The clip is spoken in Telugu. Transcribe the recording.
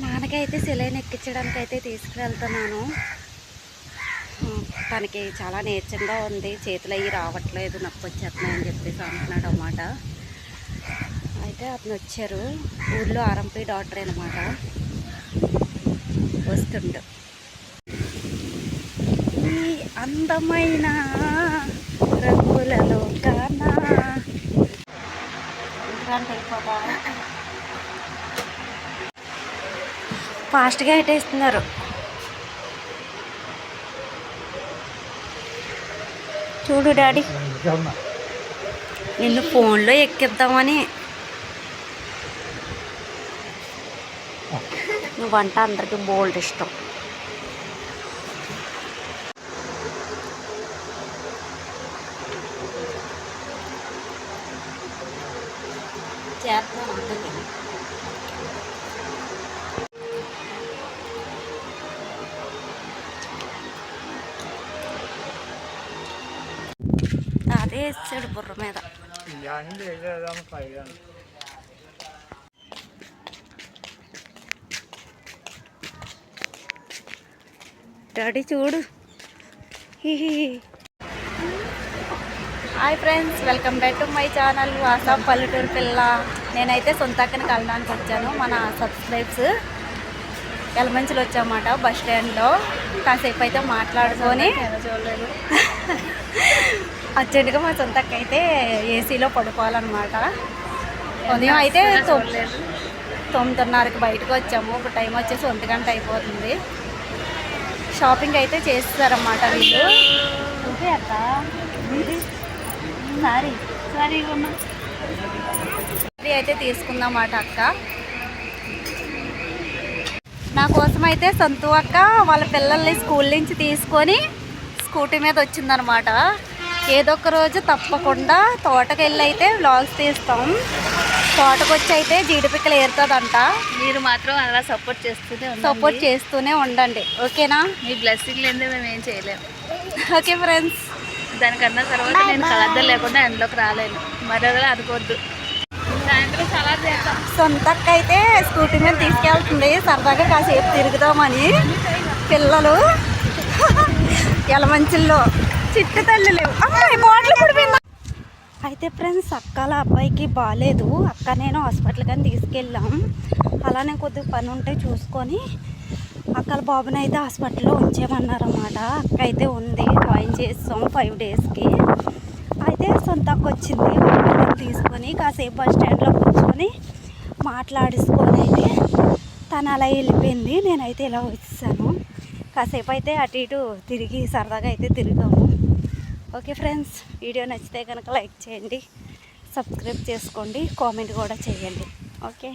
నాన్నకైతే సెలైన్ ఎక్కించడానికి అయితే తీసుకువెళ్తున్నాను. తనకి చాలా నీరసంగా ఉంది, చేతులు అవి రావట్లేదు, నొప్పి వచ్చేస్తున్నాయని చెప్పేసి అంటున్నాడు అన్నమాట. అయితే అతను వచ్చారు, ఊళ్ళో ఆర్ఎంపీ డాక్టర్ అనమాట, వస్తుండు. ఈ అందమైన రంగులలో కన్నా అయిపోతా ఫాస్ట్గా ఇటేస్తున్నారు. చూడు డాడీ, నిన్ను ఫోన్లో ఎక్కిద్దామని. నువ్వంట అందరికి బోల్డ్ ఇష్టం. అదే వేసాడు బుర్ర మీద. డాడీ చూడు. Hi friends, welcome back to my channel WhatsApp పల్లెటూరు పిల్ల. నేనైతే సొంతక్కని కలడానికి వచ్చాను. మన సబ్స్క్రైబ్స్ ఎలమంచిలో వచ్చామన్నమాట. బస్ స్టాండ్లో కాసేపు అయితే మాట్లాడుకొని అర్జెంటుగా మా సొంతక్క అయితే ఏసీలో పడుకోవాలన్నమాట. ఉదయం అయితే 9:30కి బయటకు వచ్చాము. ఇప్పుడు టైం వచ్చేసి 1 గంట అయిపోతుంది. షాపింగ్ అయితే చేస్తారన్నమాట వీళ్ళు. ఓకే అక్క, సారీ అయితే తీసుకుందామాట అక్క. నా కోసం అయితే సంతు అక్క వాళ్ళ పిల్లల్ని స్కూల్ నుంచి తీసుకొని స్కూటీ మీద వచ్చిందనమాట. ఏదో ఒక రోజు తప్పకుండా తోటకి వెళ్ళి అయితే వ్లాగ్స్ తీస్తాం. తోటకు వచ్చి అయితే జీడిపిక్కలు ఏరుతుందంట. మీరు మాత్రం అలా సపోర్ట్ చేస్తూనే ఉండండి, ఓకేనా? మీ బ్లెస్సింగ్ లేదే మేము ఏం చేయలేము. ఓకే ఫ్రెండ్స్, దానికన్నా తర్వాత నేను కలద్దరు లేకుండా ఎండలోకి రాలేను, మరొకలా అనుకోవద్దు. సాయంత్రం చాలా చేస్తాం. సొంతక్క అయితే స్కూటీ మీద తీసుకెళ్తుంది, సరదాగా కాసేపు తిరుగుదామని. పిల్లలు ఎలమంచిల్లో చిట్టు తల్లి లేవు. అయితే ఫ్రెండ్స్, అక్కల అబ్బాయికి బాగాలేదు. అక్క నేను హాస్పిటల్ కానీ తీసుకెళ్ళాం. అలానే కొద్దిగా పని ఉంటే చూసుకొని అక్కల బాబుని అయితే హాస్పిటల్లో ఉంచేయమన్నారన్నమాట. అక్క అయితే ఉంది, జాయిన్ చేస్తాం 5 డేస్కి. అయితే సొంతక్క వచ్చింది, తీసుకొని కాసేపు బస్ స్టాండ్లో కూర్చొని మాట్లాడేసుకొని అయితే తను అలా వెళ్ళిపోయింది. నేనైతే ఇలా వచ్చేసాను. కాసేపు అయితే అటు ఇటు తిరిగి సరదాగా అయితే తిరిగాము. ఓకే ఫ్రెండ్స్, వీడియో నచ్చితే కనుక లైక్ చేయండి, సబ్స్క్రైబ్ చేసుకోండి, కామెంట్ కూడా చేయండి. ఓకే.